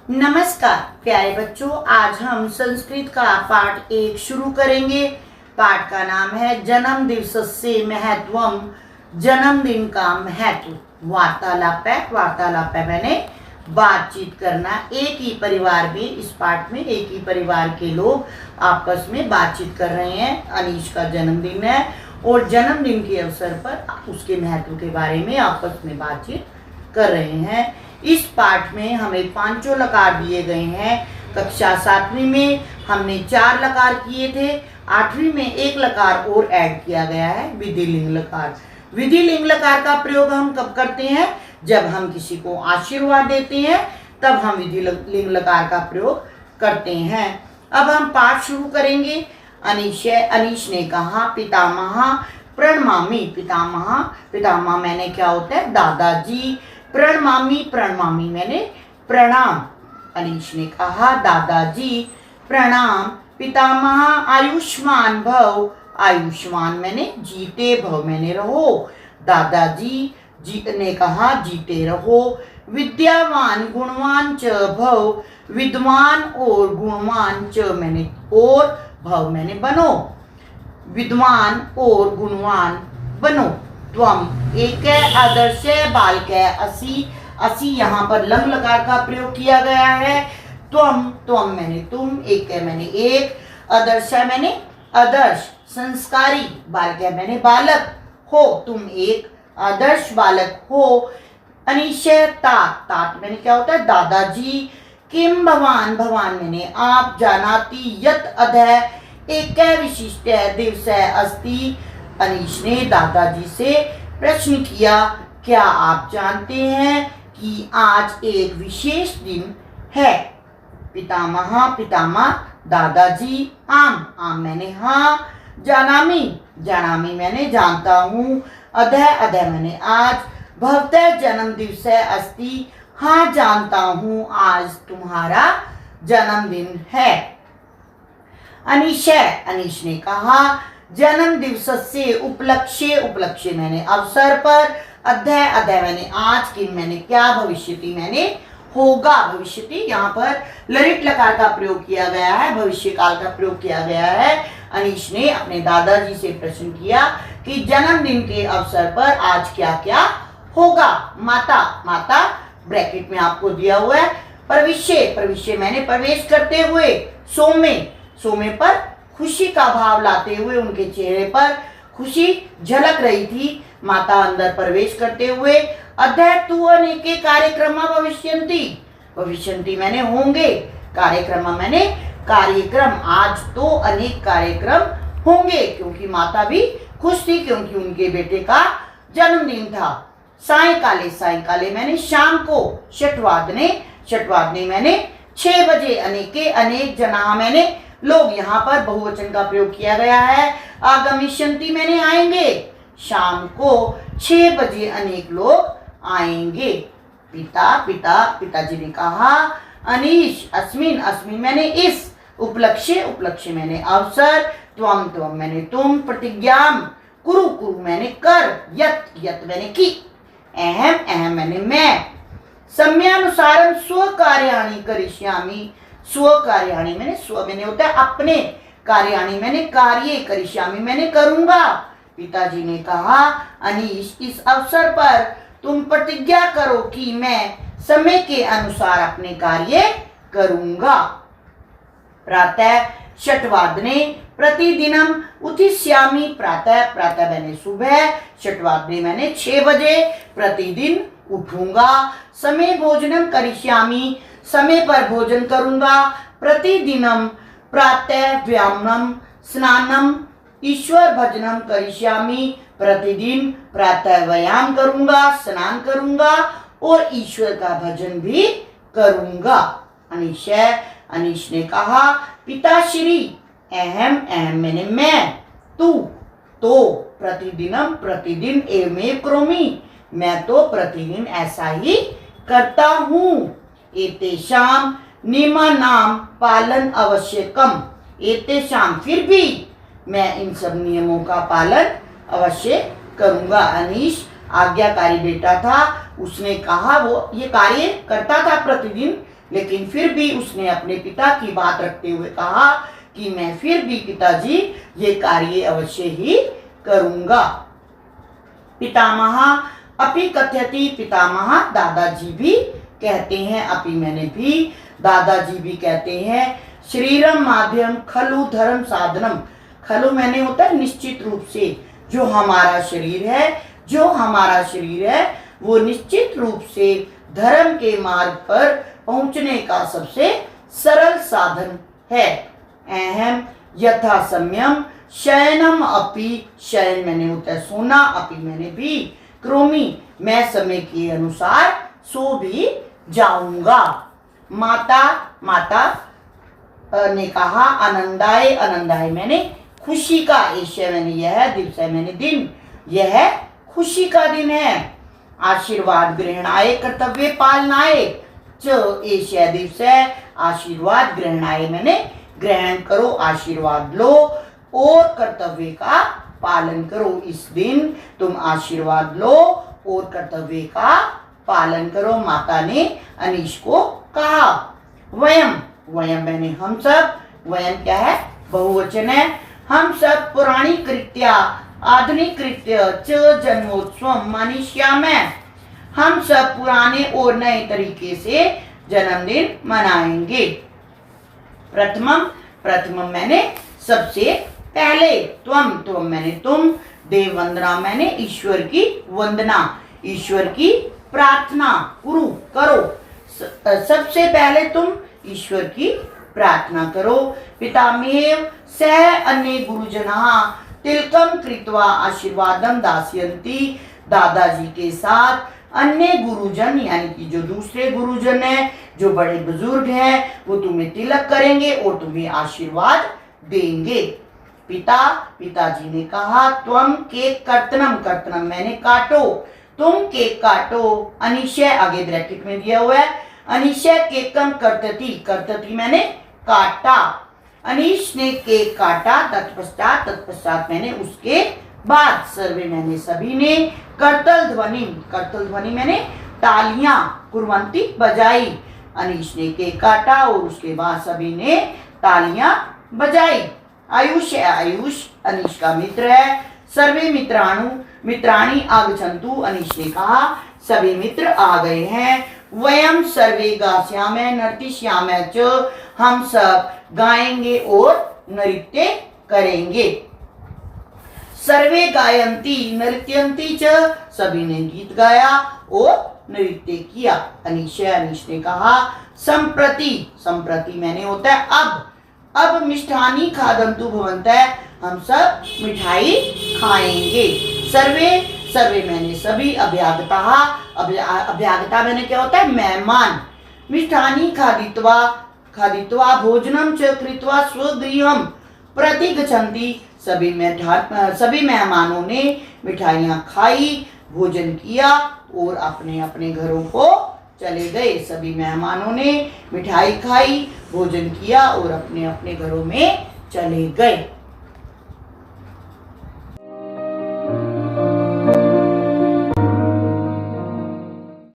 नमस्कार प्यारे बच्चों, आज हम संस्कृत का पाठ 1 शुरू करेंगे। पाठ का नाम है जन्म दिवसस्य महत्वम। जन्मदिन का महत्व। वार्तालाप है। वार्तालाप है मैंने बातचीत करना। एक ही परिवार में, इस पाठ में एक ही परिवार के लोग आपस में बातचीत कर रहे हैं। अनीश का जन्मदिन है और जन्मदिन के अवसर पर उसके महत्व के बारे में आपस में बातचीत कर रहे हैं। इस पाठ में हमें 5 लकार दिए गए हैं। कक्षा 7वीं में हमने 4 लकार किए थे। 8वीं में 1 लकार और ऐड किया गया है, विधि लिंग लकार। विधि लिंग लकार का प्रयोग हम कब करते हैं? जब हम किसी को आशीर्वाद देते हैं तब हम विधि लिंग लकार का प्रयोग करते हैं। अब हम पाठ शुरू करेंगे। अनीश ने कहा, पितामह प्रणमामि। पितामह मैंने क्या होता है? दादाजी। प्रणमामि मैंने प्रणाम। अनीश ने कहा, दादाजी प्रणाम। पितामह आयुष्मान भव। आयुष्मान मैंने जीते, भव मैंने रहो। दादाजी ने कहा, जीते रहो। विद्यावान गुणवान च भव। विद्वान और गुणवान च मैंने और, भव मैंने बनो। विद्वान और गुणवान बनो। त्वम एक आदर्श बालक असी यहाँ पर लंग लकार का प्रयोग किया गया है। त्वम मैंने तुम, एक मैंने एक, आदर्श मैंने आदर्श, संस्कारी, बालक मैंने बालक, हो तुम एक आदर्श बालक हो। अनीश तात मैंने क्या होता है? दादाजी। किम भवान मैंने आप। जानाति यत अधः एक विशिष्ट दिवस अस्ति। अनीश ने दादाजी से प्रश्न किया, क्या आप जानते हैं कि आज एक विशेष दिन है? पितामह दादाजी। आम मैंने हाँ। जानामि मैंने जानता हूँ। अधः मैंने आज। भवतः जन्म दिवस अस्ति। हाँ जानता हूँ आज तुम्हारा जन्मदिन है। अनीश ने कहा, जन्म दिवस से उपलक्ष्य मैंने अवसर पर। अधः मैंने आज। किम मैंने क्या। भविष्यति मैंने होगा। भविष्यति यहाँ पर ललित लकार का प्रयोग किया गया है, भविष्य काल का प्रयोग किया गया है। अनीश ने अपने दादाजी से प्रश्न किया कि जन्मदिन के अवसर पर आज क्या क्या होगा। माता ब्रैकेट में आपको दिया हुआ है। प्रविश्य मैंने प्रवेश करते हुए। सोमे पर खुशी का भाव लाते हुए, उनके चेहरे पर खुशी झलक रही थी। माता अंदर प्रवेश करते हुए। अधः तु अनेके कार्यक्रम भविष्यन्ति मैंने होंगे। कार्यक्रम मैंने कार्यक्रम। आज तो अनेक कार्यक्रम होंगे, क्योंकि माता भी खुश थी, क्योंकि उनके बेटे का जन्मदिन था। सायकाले मैंने शाम को। षट्वादने मैंने 6 बजे। अनेके अनेक, जना मैंने लोग, यहाँ पर बहुवचन का प्रयोग किया गया है। आगमिष्यन्ति मैंने आएंगे। शाम को 6 बजे अनेक लोग आएंगे। पिताजी ने कहा, अनीश अस्मिन मैंने इस। उपलक्ष्य मैंने अवसर। त्वम मैंने तुम। प्रतिज्ञाम कुरु मैंने कर। यत मैंने की। अहम मैंने मैं। समयानुसारम स्वकार्याणि करिष्यामि। स्वकार्याणि मैंने स्व मैंने होता है अपने। कार्याणि मैंने कार्य। करिष्यामि मैंने करूंगा। पिताजी ने कहा, अनीश इस अवसर पर तुम प्रतिज्ञा करो कि मैं समय के अनुसार अपने कार्य करूंगा। प्रातः षट्वादने प्रतिदिनम उत्थिष्यामि। प्रातः मैंने सुबह। षट्वादने मैंने 6 बजे। प्रतिदिन उठूंगा। समय भोजनम करिष्यामि समय पर भोजन करूंगा। प्रतिदिनम प्रातः व्यायामम स्नानम ईश्वर भजनम करिष्यामि। प्रतिदिन प्रातः व्यायाम करूंगा, स्नान करूंगा और ईश्वर का भजन भी करूंगा। अनीश ने कहा, पिताश्री। अहम मैंने मैं। तू तो। प्रतिदिन एवमेव करोमि मैं तो प्रतिदिन ऐसा ही करता हूँ। एतेषाम नियमानाम पालन आवश्यकम। एतेषाम फिर भी मैं इन सब नियमों का पालन अवश्य करूंगा। अनीश आज्ञाकारी बेटा था, उसने कहा वो ये कार्य करता था प्रतिदिन, लेकिन फिर भी उसने अपने पिता की बात रखते हुए कहा कि मैं फिर भी पिताजी ये कार्य अवश्य ही करूंगा। पितामह अपि कथयति, पितामह दादाजी भी कहते हैं, अपि मैंने भी, दादाजी भी कहते हैं। शरीरम माध्यम खलु धर्म साधनम, खलु मैंने होता है निश्चित रूप से, जो हमारा शरीर है, जो हमारा शरीर है वो निश्चित रूप से धर्म के मार्ग पर पहुंचने का सबसे सरल साधन है। अहम यथा सम्यम शयनम अपि, शयन मैंने होता है सोना, अपि मैंने भी, क्रोमी मैं समय के अनुसार सो भी जाऊंगा। माता, माता ने कहा आनंदाय, आनंदाय मैंने खुशी का, एशय मैंने यह, दिवस मैंने दिन, यह खुशी का दिन है। आशीर्वाद ग्रहणाय कर्तव्य पालनाय च, एशय दिवस आशीर्वाद ग्रहणाय मैंने ग्रहण करो, आशीर्वाद लो और कर्तव्य का पालन करो। इस दिन तुम आशीर्वाद लो और कर्तव्य का पालन करो, माता ने अनीश को कहा। वयम, वयम मैंने हम सब, वयम क्या है बहुवचन है, हम सब पुराणी कृत्या आधुनिक कृत्य च जन्मोत्सव मनीष्यामि, हम सब पुराने और नए तरीके से जन्मदिन मनाएंगे। प्रथमम, प्रथमम मैंने सबसे पहले, त्वम, त्वम मैंने तुम, देव वंदना मैंने ईश्वर की वंदना, ईश्वर की प्रार्थना, कुरु करो, सबसे पहले तुम ईश्वर की प्रार्थना करो। पितामेव सह अन्य गुरुजनः तिलकम कृत्वा आशीर्वादम दास्यन्ति, दादाजी के साथ अन्य गुरुजन यानी कि जो दूसरे गुरुजन है, जो बड़े बुजुर्ग हैं, वो तुम्हें तिलक करेंगे और तुम्हें आशीर्वाद देंगे। पिता, पिताजी ने कहा त्वम केक कर्तनम, कर्तनम मैंने काटो, तुम केक काटो। अनिशय आगे ब्रैकेट में दिया हुआ है, अनिशय केकम कर्तति, कर्तति मैंने काटा, अनीश ने केक काटा, तत्पश्चात, तत्पश्चात मैंने उसके बाद, सर्वे मैंने सभी ने, करतल ध्वनि, करतल ध्वनि मैंने तालियां, कुर्वंती बजाई, अनीश ने केक काटा और उसके बाद सभी ने तालियां बजाई। आयुष है, आयुष अनीश का मित्र है। सर्वे मित्राणु मित्राणी आगच्छन्तु, अनीश ने कहा सभी मित्र आ गए हैं। वयम सर्वे गास्यामः नर्तिष्यामः च, हम सब गाएंगे और नृत्य करेंगे। सर्वे गायन्ति नृत्यन्ति च, सभी ने गीत गाया और नृत्य किया। अनीश ने कहा संप्रति, संप्रति मैंने होता है अब मिष्ठानी खादन्तु भवन्तः, हम सब मिठाई खाएंगे। सर्वे, सर्वे मैंने सभी, अभ्यागता, अभ्यागता मैंने क्या होता है मेहमान। मिष्ठानी खादित्वा, खादित्वा भोजनम च कृत्वा स्वगृहं प्रति गच्छन्ति, सभी मेहमानों ने मिठाइयाँ खाई, भोजन किया और अपने अपने घरों को चले गए। सभी मेहमानों ने मिठाई खाई, भोजन किया और अपने अपने घरों में चले गए।